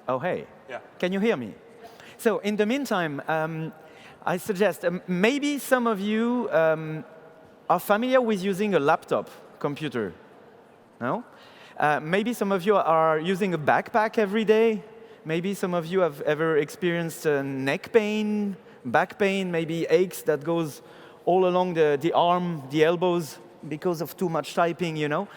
Oh, hey. Yeah. Can you hear me? So in the meantime, I suggest maybe some of you are familiar with using a laptop computer. No? Maybe some of you are using a backpack every day. Maybe some of you have ever experienced neck pain, back pain, maybe aches that goes all along the arm, the elbows, because of too much typing, you know.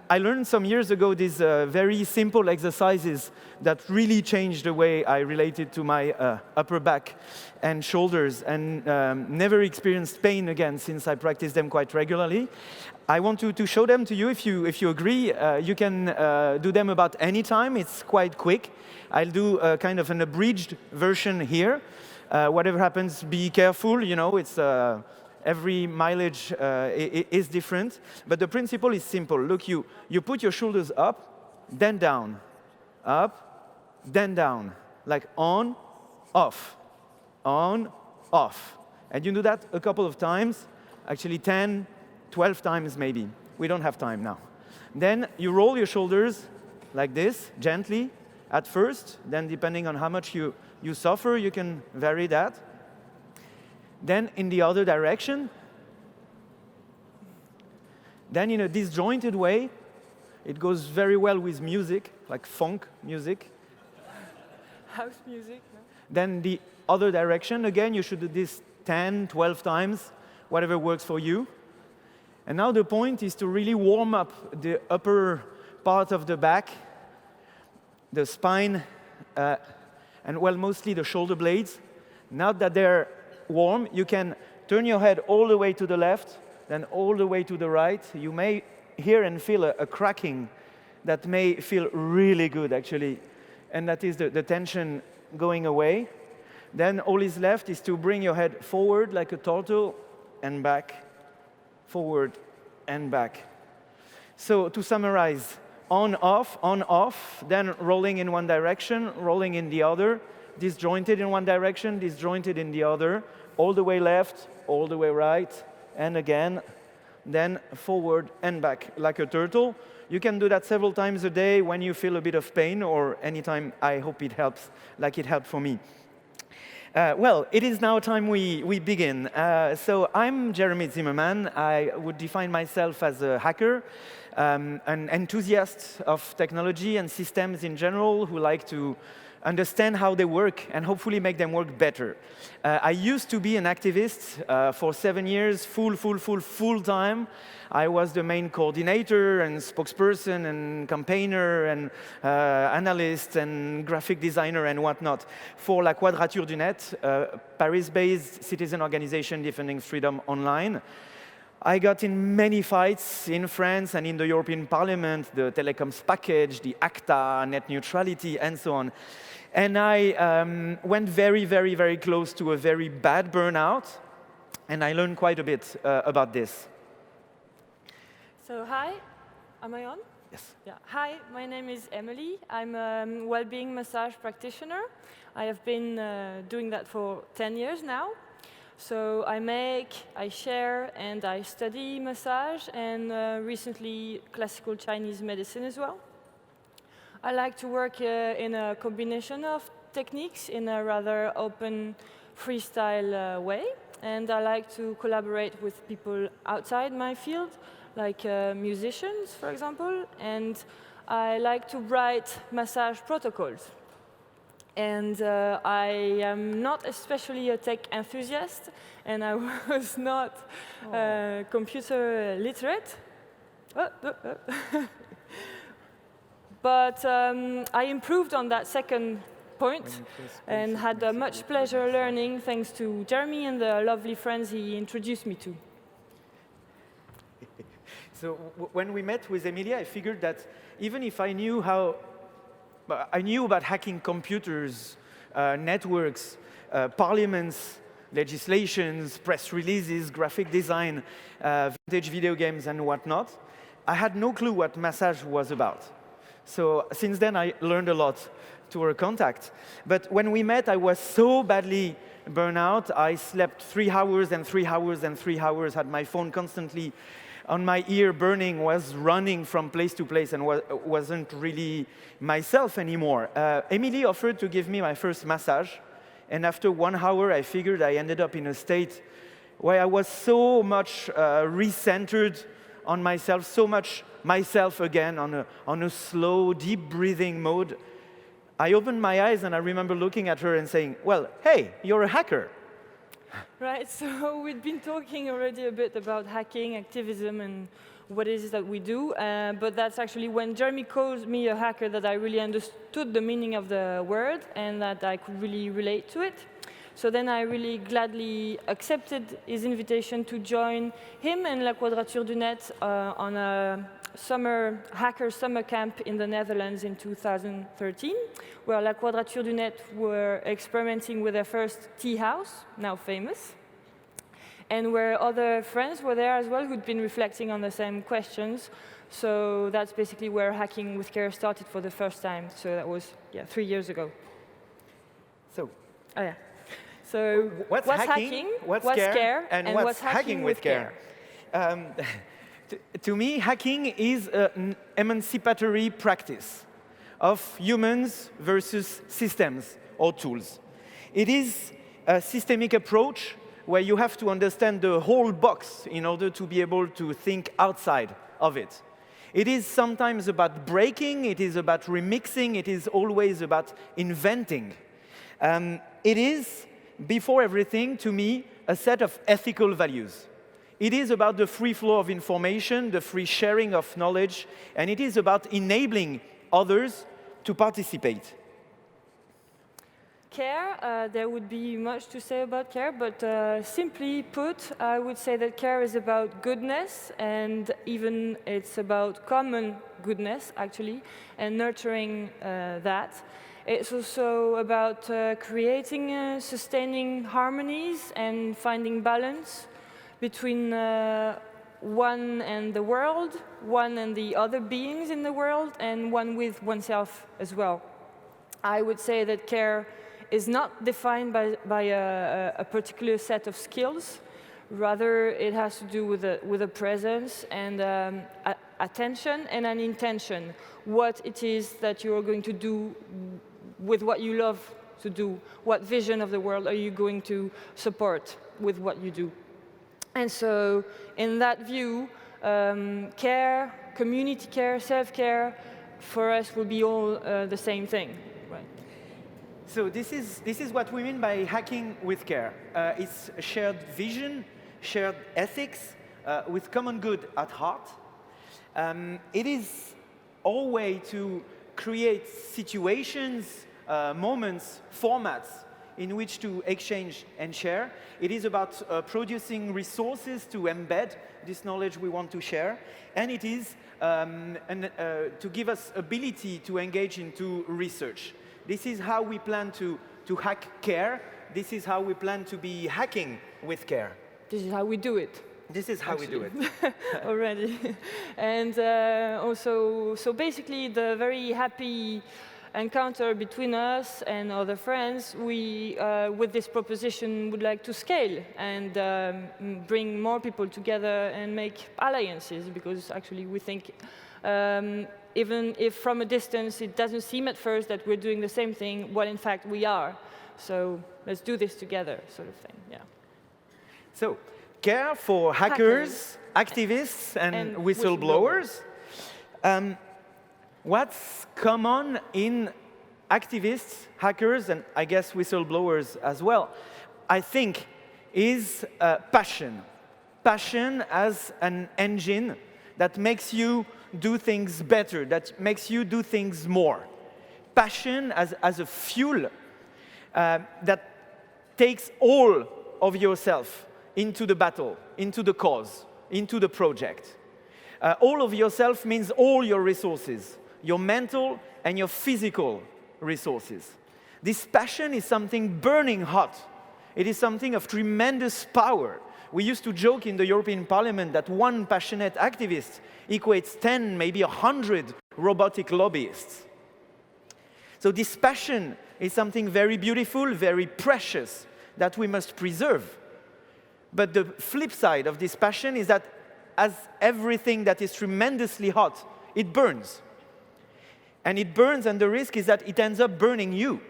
I learned some years ago these very simple exercises that really changed the way I related to my upper back and shoulders, and never experienced pain again since I practiced them quite regularly. I want to show them to you. If you agree, you can do them about any time. It's quite quick. I'll do kind of an abridged version here. Whatever happens, be careful. You know, it's every mileage is different, but the principle is simple. Look, you put your shoulders up, then down, up, then down, like on, off, and you do that a couple of times, actually 10, 12 times maybe. We don't have time now. Then you roll your shoulders like this, gently, at first. Then depending on how much you suffer, you can vary that. Then in the other direction. Then in a disjointed way. It goes very well with music, like funk music. House music. No? Then the other direction. Again, you should do this 10, 12 times, whatever works for you. And now the point is to really warm up the upper part of the back, the spine, and well, mostly the shoulder blades. Now that they're warm, you can turn your head all the way to the left, then all the way to the right. You may hear and feel a cracking that may feel really good, actually, and that is the tension going away. Then all is left is to bring your head forward like a turtle and back, forward and back. So to summarize, on, off, then rolling in one direction, rolling in the other, disjointed in one direction, disjointed in the other, all the way left, all the way right, and again, then forward and back like a turtle. You can do that several times a day when you feel a bit of pain, or anytime. I hope it helps, like it helped for me. Well, it is now time we begin. So I'm Jérémie Zimmermann. I would define myself as a hacker, an enthusiast of technology and systems in general, who like to understand how they work and hopefully make them work better. I used to be an activist for 7 years, full time. I was the main coordinator and spokesperson and campaigner and analyst and graphic designer and whatnot for La Quadrature du Net, a Paris-based citizen organization defending freedom online. I got in many fights in France and in the European Parliament, the telecoms package, the ACTA, net neutrality, and so on. And I went very close to a very bad burnout, and I learned quite a bit about this. So hi, am I on? Yes. Yeah. Hi, my name is Emily. I'm a well-being massage practitioner. I have been doing that for 10 years now. So I make, I share, and I study massage, and recently classical Chinese medicine as well. I like to work in a combination of techniques in a rather open, freestyle way. And I like to collaborate with people outside my field, like musicians, for example. And I like to write massage protocols. And I am not especially a tech enthusiast, and I was not computer literate. But I improved on that second point and had much pleasure learning thanks to Jeremy and the lovely friends he introduced me to. So when we met with Emilia, I figured that even if I knew about hacking computers, networks, parliaments, legislations, press releases, graphic design, vintage video games, and whatnot, I had no clue what massage was about. So since then, I learned a lot to our contact. But when we met, I was so badly burned out. I slept 3 hours and 3 hours and 3 hours, had my phone constantly on my ear burning, was running from place to place and wasn't really myself anymore. Emily offered to give me my first massage, and after 1 hour, I figured I ended up in a state where I was so much recentered on myself, so much myself again, on a slow, deep breathing mode. I opened my eyes and I remember looking at her and saying, well, hey, you're a hacker. Right, so we've been talking already a bit about hacking, activism, and what it is that we do, but that's actually when Jeremy calls me a hacker that I really understood the meaning of the word and that I could really relate to it. So then I really gladly accepted his invitation to join him and La Quadrature du Net on a hacker summer camp in the Netherlands in 2013, where La Quadrature du Net were experimenting with their first tea house, now famous, and where other friends were there as well who'd been reflecting on the same questions. So that's basically where Hacking with Care started for the first time. So that was 3 years ago. So, So what's hacking, what's care, and what's hacking with care? To me, hacking is an emancipatory practice of humans versus systems or tools. It is a systemic approach where you have to understand the whole box in order to be able to think outside of it. It is sometimes about breaking, it is about remixing, it is always about inventing. It is, before everything, to me, a set of ethical values. It is about the free flow of information, the free sharing of knowledge, and it is about enabling others to participate. Care, there would be much to say about care, but simply put, I would say that care is about goodness, and even it's about common goodness, actually, and nurturing that. It's also about creating, sustaining harmonies and finding balance between one and the world, one and the other beings in the world, and one with oneself as well. I would say that care is not defined by a particular set of skills. Rather, it has to do with a presence and attention and an intention. What it is that you are going to do with what you love to do. What vision of the world are you going to support with what you do? And so, in that view, care, community care, self-care, for us will be all the same thing. Right. So this is what we mean by hacking with care. It's a shared vision, shared ethics, with common good at heart. It is our way to create situations, moments, formats in which to exchange and share. It is about producing resources to embed this knowledge we want to share. And it is to give us ability to engage into research. This is how we plan to hack care. This is how we plan to be hacking with care. This is how we do it. This is how we do it. Already. And also, so basically the very happy encounter between us and other friends, we, with this proposition, would like to scale and bring more people together and make alliances, because actually we think, even if from a distance it doesn't seem at first that we're doing the same thing, well, in fact, we are. So let's do this together, sort of thing, yeah. So, care for hackers, activists, and whistleblowers. What's common in activists, hackers, and I guess whistleblowers as well, I think, is passion. Passion as an engine that makes you do things better, that makes you do things more. Passion as a fuel that takes all of yourself into the battle, into the cause, into the project. All of yourself means all your resources, your mental and your physical resources. This passion is something burning hot. It is something of tremendous power. We used to joke in the European Parliament that one passionate activist equates 10, maybe 100 robotic lobbyists. So this passion is something very beautiful, very precious, that we must preserve. But the flip side of this passion is that as everything that is tremendously hot, it burns. And it burns, and the risk is that it ends up burning you.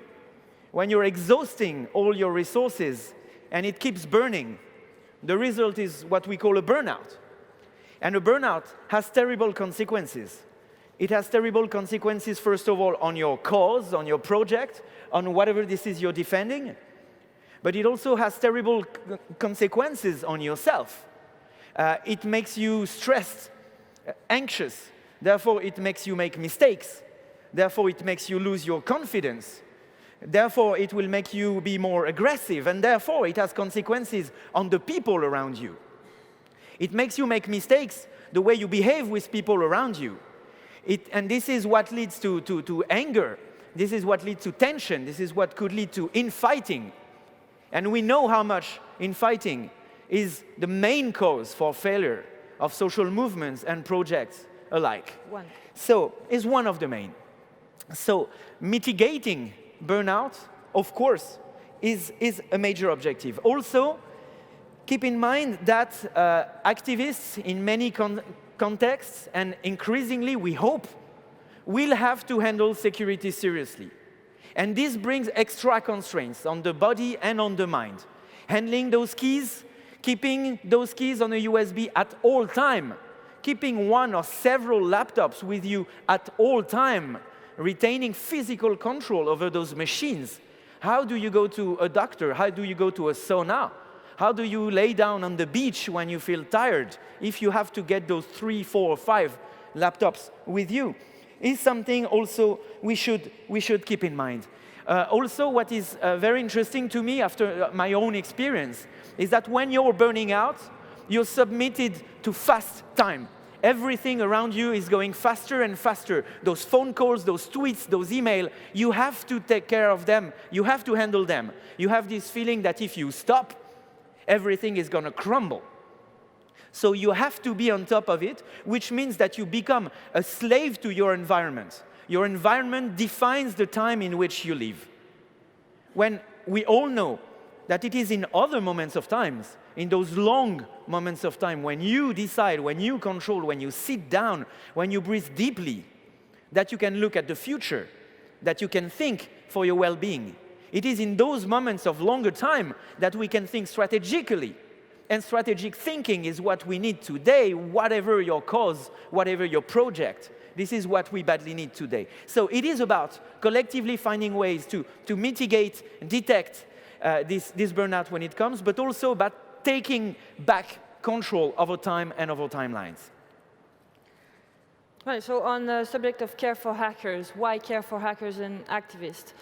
When you're exhausting all your resources and it keeps burning, the result is what we call a burnout. And a burnout has terrible consequences. It has terrible consequences, first of all, on your cause, on your project, on whatever this is you're defending. But it also has terrible consequences on yourself. It makes you stressed, anxious. Therefore, it makes you make mistakes. Therefore, it makes you lose your confidence. Therefore, it will make you be more aggressive. And therefore, it has consequences on the people around you. It makes you make mistakes the way you behave with people around you. And this is what leads to anger. This is what leads to tension. This is what could lead to infighting. And we know how much infighting is the main cause for failure of social movements and projects alike. So, it's one of the main. So, mitigating burnout, of course, is a major objective. Also, keep in mind that activists in many contexts, and increasingly, we hope, will have to handle security seriously. And this brings extra constraints on the body and on the mind. Handling those keys, keeping those keys on a USB at all time, keeping one or several laptops with you at all time, retaining physical control over those machines. How do you go to a doctor? How do you go to a sauna? How do you lay down on the beach when you feel tired if you have to get those 3, 4, or 5 laptops with you? Is something also we should keep in mind. Also, what is very interesting to me after my own experience is that when you're burning out, you're submitted to fast time. Everything around you is going faster and faster. Those phone calls, those tweets, those emails, you have to take care of them. You have to handle them. You have this feeling that if you stop, everything is going to crumble. So you have to be on top of it, which means that you become a slave to your environment. Your environment defines the time in which you live. When we all know that it is in other moments of times, in those long moments of time, when you decide, when you control, when you sit down, when you breathe deeply, that you can look at the future, that you can think for your well-being. It is in those moments of longer time that we can think strategically. And strategic thinking is what we need today, whatever your cause, whatever your project. This is what we badly need today. So it is about collectively finding ways to mitigate, detect this burnout when it comes, but also about taking back control over time and over timelines. Right, so on the subject of care for hackers, why care for hackers and activists?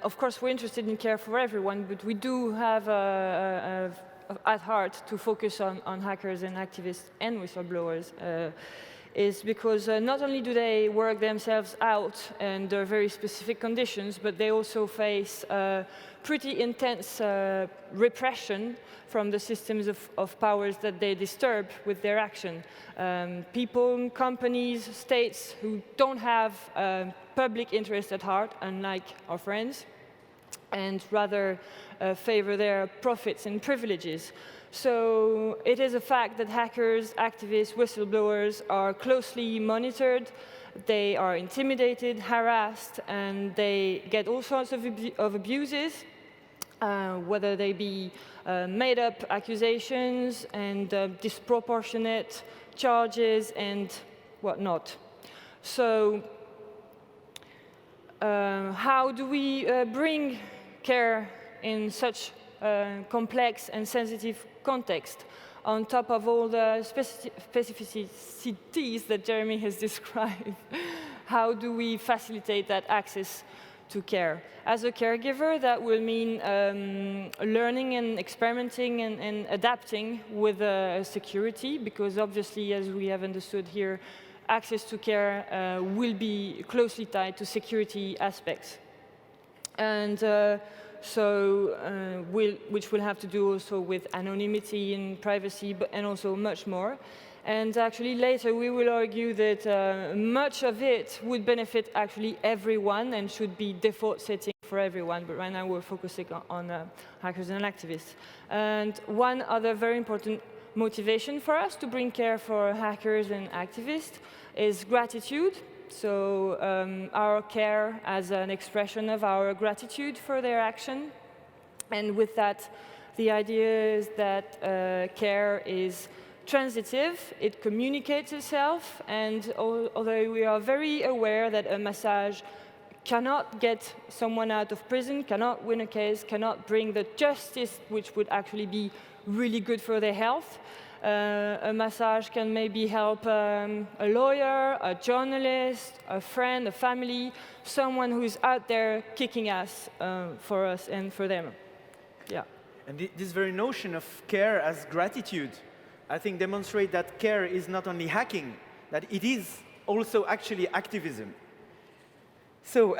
Of course, we're interested in care for everyone, but we do have at heart to focus on hackers and activists and whistleblowers. Is because not only do they work themselves out under very specific conditions, but they also face pretty intense repression from the systems of powers that they disturb with their action. People, companies, states who don't have public interest at heart, unlike our friends, and rather favor their profits and privileges. So it is a fact that hackers, activists, whistleblowers are closely monitored, they are intimidated, harassed, and they get all sorts of abuses, whether they be made-up accusations and disproportionate charges and whatnot. So how do we bring care in such complex and sensitive context, on top of all the specificities that Jeremy has described? How do we facilitate that access to care? As a caregiver, that will mean learning and experimenting and adapting with security, because obviously, as we have understood here, access to care will be closely tied to security aspects. And which will have to do also with anonymity and privacy, and also much more. And actually later we will argue that much of it would benefit actually everyone and should be default setting for everyone, but right now we're focusing on hackers and activists. And one other very important motivation for us to bring care for hackers and activists is gratitude. So our care as an expression of our gratitude for their action. And with that, the idea is that care is transitive, it communicates itself, and although we are very aware that a massage cannot get someone out of prison, cannot win a case, cannot bring the justice which would actually be really good for their health, a massage can maybe help a lawyer, a journalist, a friend, a family, someone who's out there kicking ass for us and for them. Yeah. And this very notion of care as gratitude, I think, demonstrates that care is not only hacking, that it is also actually activism. So,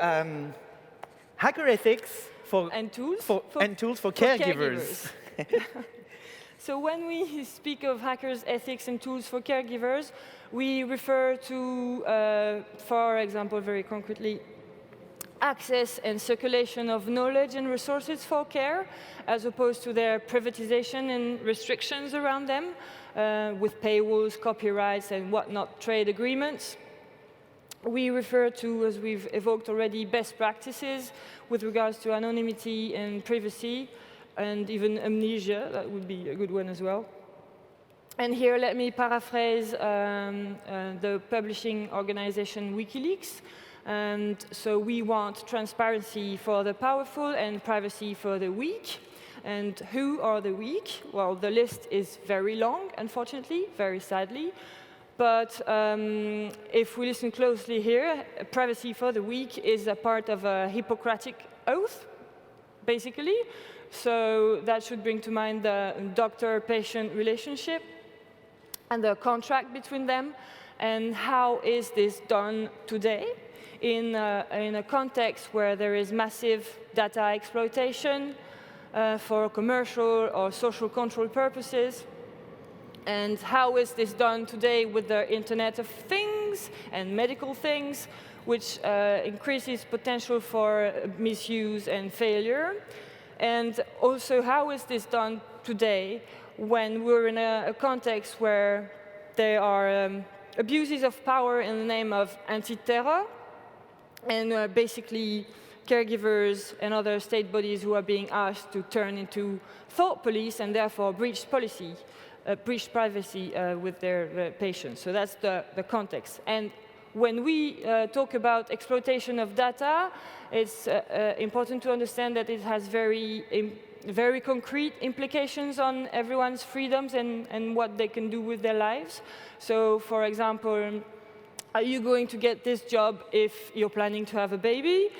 hacker ethics and tools for caregivers. So when we speak of hackers' ethics and tools for caregivers, we refer to, for example, very concretely, access and circulation of knowledge and resources for care, as opposed to their privatization and restrictions around them, with paywalls, copyrights, and whatnot, trade agreements. We refer to, as we've evoked already, best practices with regards to anonymity and privacy, and even amnesia. That would be a good one as well. And here, let me paraphrase the publishing organization WikiLeaks. And so we want transparency for the powerful and privacy for the weak. And who are the weak? Well, the list is very long, unfortunately, very sadly. But if we listen closely here, privacy for the weak is a part of a Hippocratic oath, basically. So that should bring to mind the doctor-patient relationship and the contract between them. And how is this done today? In a context where there is massive data exploitation for commercial or social control purposes. And how is this done today with the Internet of Things and medical things, which increases potential for misuse and failure? And also, how is this done today when we're in a context where there are abuses of power in the name of anti-terror, and basically caregivers and other state bodies who are being asked to turn into thought police and therefore breach policy, breach privacy with their patients. So that's the context. And when we talk about exploitation of data, it's important to understand that it has very concrete implications on everyone's freedoms and what they can do with their lives. So, for example, are you going to get this job if you're planning to have a baby?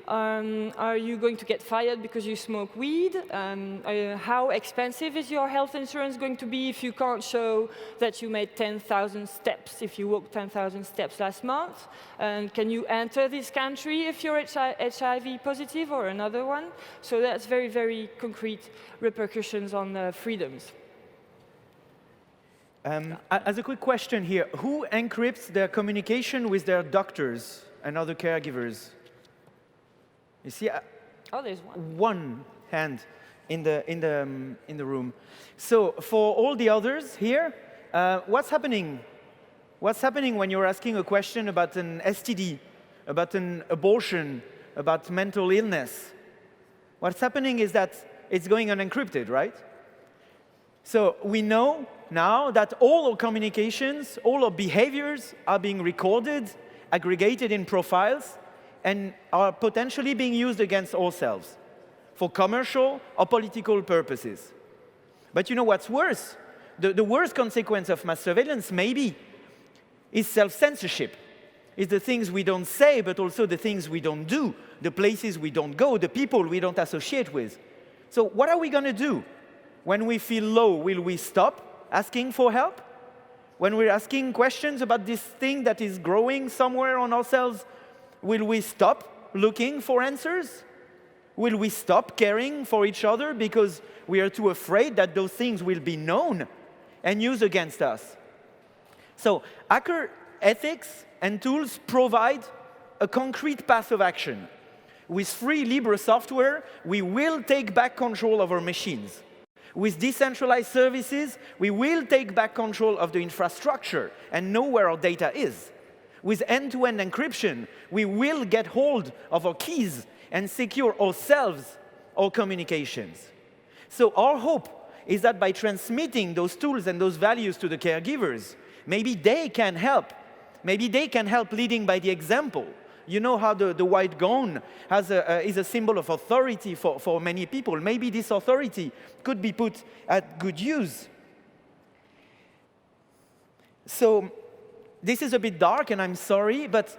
Are you going to get fired because you smoke weed? How expensive is your health insurance going to be if you can't show that you made 10,000 steps, if you walked 10,000 steps last month? And can you enter this country if you're HIV positive or another one? So that's very, very concrete repercussions on freedoms. As a quick question here, who encrypts their communication with their doctors and other caregivers? You see, oh, there's one. One hand in the room. So for all the others here, what's happening? What's happening when you're asking a question about an STD, about an abortion, about mental illness? What's happening is that it's going unencrypted, right? So we know now that all our communications, all our behaviors are being recorded, aggregated in profiles, and are potentially being used against ourselves for commercial or political purposes. But you know what's worse? The worst consequence of mass surveillance, maybe, is self-censorship. It's the things we don't say, but also the things we don't do, the places we don't go, the people we don't associate with. So what are we going to do? When we feel low, will we stop asking for help? When we're asking questions about this thing that is growing somewhere on ourselves, will we stop looking for answers? Will we stop caring for each other because we are too afraid that those things will be known and used against us? So hacker ethics and tools provide a concrete path of action. With free Libre software, we will take back control of our machines. With decentralized services, we will take back control of the infrastructure and know where our data is. With end-to-end encryption, we will get hold of our keys and secure ourselves, our communications. So our hope is that by transmitting those tools and those values to the caregivers, maybe they can help. Maybe they can help leading by the example. You know how the white gown is a symbol of authority for many people. Maybe this authority could be put at good use. So this is a bit dark, and I'm sorry, but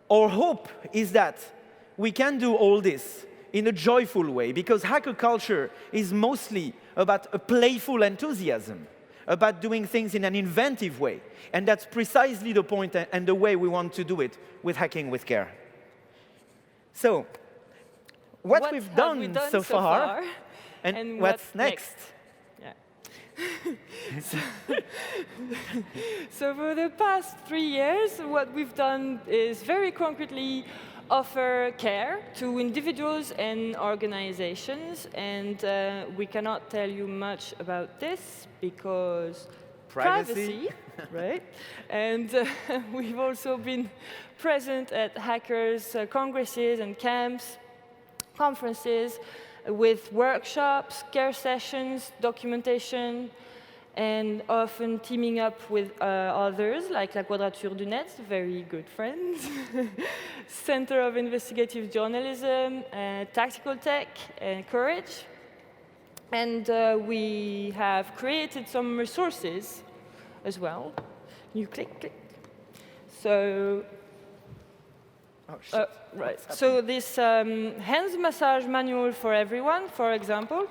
our hope is that we can do all this in a joyful way, because hacker culture is mostly about a playful enthusiasm, about doing things in an inventive way. And that's precisely the point and the way we want to do it with Hacking with Care. So, what we've done so far, and what's next? Yeah. So for the past 3 years, what we've done is very concretely offer care to individuals and organizations, and we cannot tell you much about this because privacy, right? And we've also been present at hackers' congresses and camps, conferences, with workshops, care sessions, documentation, and often teaming up with others, like La Quadrature du Net, very good friends, Center of Investigative Journalism, Tactical Tech, and Courage. And we have created some resources as well. You click. So, right. So this hands massage manual for everyone, for example,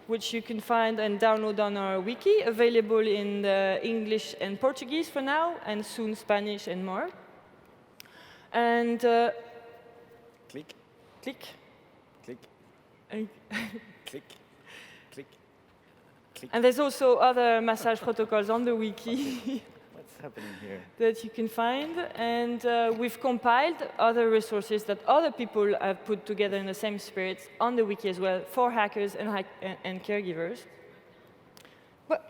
which you can find and download on our wiki, available in English and Portuguese for now, and soon Spanish and more. And click. And Click. And there's also other massage protocols on the wiki What's happening here? that you can find. And we've compiled other resources that other people have put together in the same spirit on the wiki as well for hackers and caregivers. What?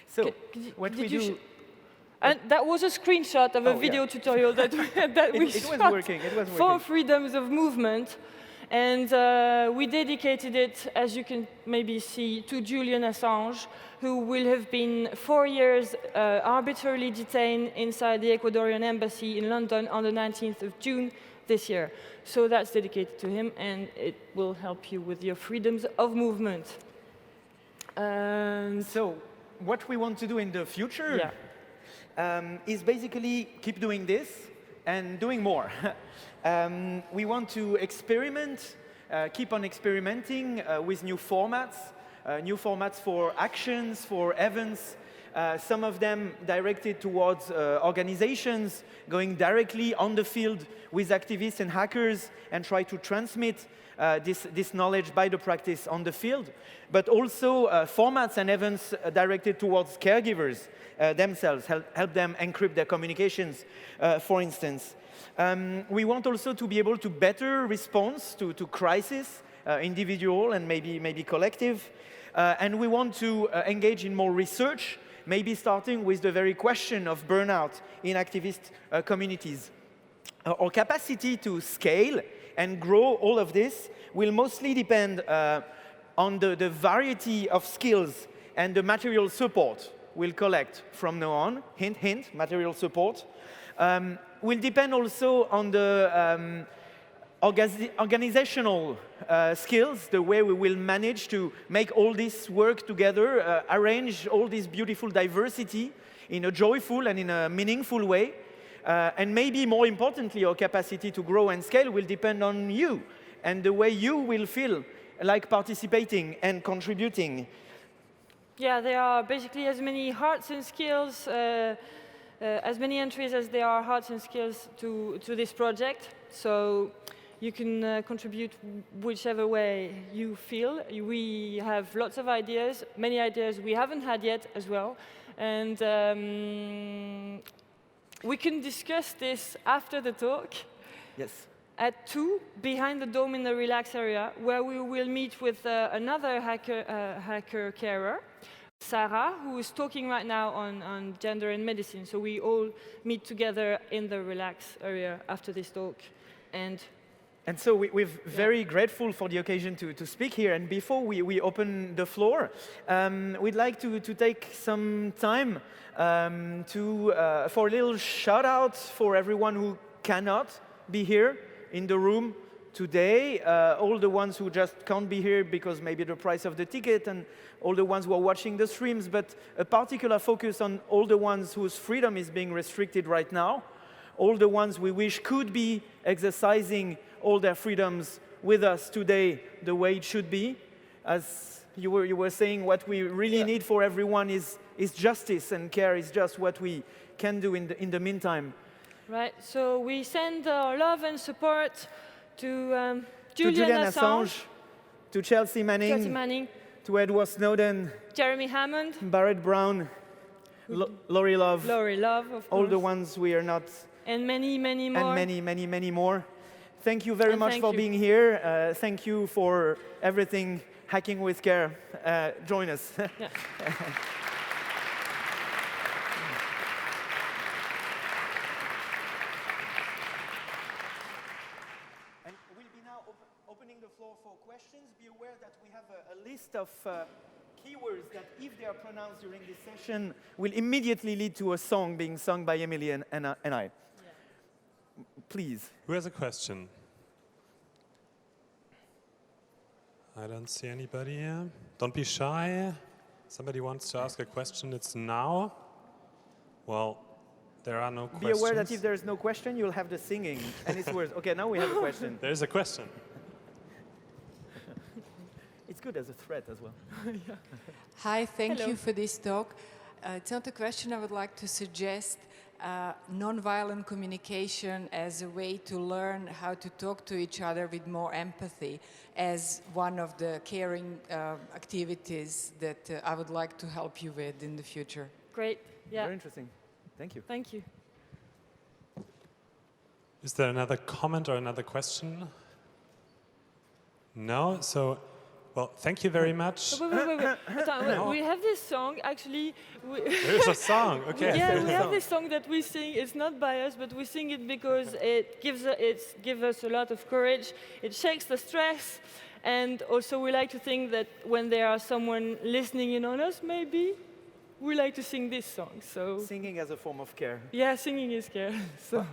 So, what we do... And that was a screenshot of a video tutorial that we shot was working. for freedoms of movement. And we dedicated it, as you can maybe see, to Julian Assange, who will have been 4 years arbitrarily detained inside the Ecuadorian embassy in London on the 19th of June this year. So that's dedicated to him, and it will help you with your freedoms of movement. So what we want to do in the future is basically keep doing this and doing more. We want to experiment, keep on experimenting with new formats for actions, for events, some of them directed towards organizations, going directly on the field with activists and hackers and try to transmit this knowledge by the practice on the field, but also formats and events directed towards caregivers themselves, help them encrypt their communications, for instance. We want also to be able to better respond to crisis, individual and maybe collective. And we want to engage in more research, maybe starting with the very question of burnout in activist communities. Our capacity to scale and grow all of this will mostly depend on the variety of skills and the material support we'll collect from now on. Hint, hint, material support. Will depend also on the organizational skills, the way we will manage to make all this work together, arrange all this beautiful diversity in a joyful and in a meaningful way. And maybe more importantly, our capacity to grow and scale will depend on you and the way you will feel like participating and contributing. Yeah, there are basically as many hearts and skills, as many entries as there are hearts and skills to this project. So you can contribute whichever way you feel. We have lots of ideas, many ideas we haven't had yet as well. And we can discuss this after the talk. Yes. at 2 behind the dome in the relax area, where we will meet with another hacker carer, Sarah, who is talking right now on gender and medicine. So we all meet together in the relax area after this talk. And so we're very grateful for the occasion to speak here. And before we open the floor, we'd like to take some time for a little shout out for everyone who cannot be here in the room today, all the ones who just can't be here because maybe the price of the ticket, and all the ones who are watching the streams, but a particular focus on all the ones whose freedom is being restricted right now, all the ones we wish could be exercising all their freedoms with us today the way it should be. As you were saying, what we really need for everyone is justice, and care is just what we can do in the meantime. Right, so we send our love and support to Julian Assange, to Chelsea Manning, to Edward Snowden, Jeremy Hammond, Barrett Brown, Lori Love, of course. All the ones we are not, and many, many more. And many more. Thank you very much for being here. Thank you for everything. Hacking with Care. Join us. Yeah. And we'll be now opening the floor for questions. Be aware that we have a list of keywords that, if they are pronounced during this session, will immediately lead to a song being sung by Emily and I. Yeah. Please. Who has a question? I don't see anybody here. Don't be shy. Somebody wants to ask a question, it's now. Well, there are no questions. Be aware that if there is no question, you'll have the singing, and it's worse. Okay, now we have a question. There is a question. It's good as a threat as well. Yeah. Hi, thank you for this talk. It's not a question. I would like to suggest non-violent communication as a way to learn how to talk to each other with more empathy as one of the caring activities that I would like to help you with in the future. Great. Yeah. Very interesting. Thank you. Thank you. Is there another comment or another question? No? So, well, thank you very much. Wait. Attends, we have this song, actually. There's a song, okay. Yeah, we have this song that we sing. It's not by us, but we sing it because it gives us a lot of courage. It shakes the stress. And also we like to think that when there are someone listening in on us, maybe, we like to sing this song. So Singing as a form of care. yeah, singing is care. So.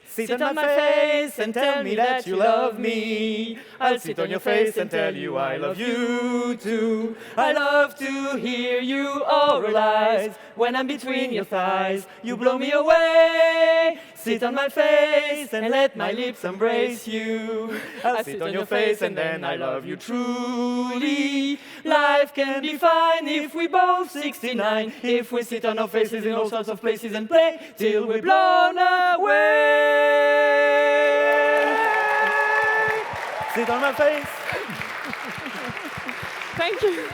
Sit on my face and tell me that you love me. I'll sit on your face and tell you I love you too. I love to hear you oralize. When I'm between your thighs, you blow me away. Sit on my face and let my lips embrace you. I'll sit on your face and then I love you truly. Life can be fine if we both 69. If we sit on our faces in all sorts of places and play till we're blown away. Sit on my face. Thank you.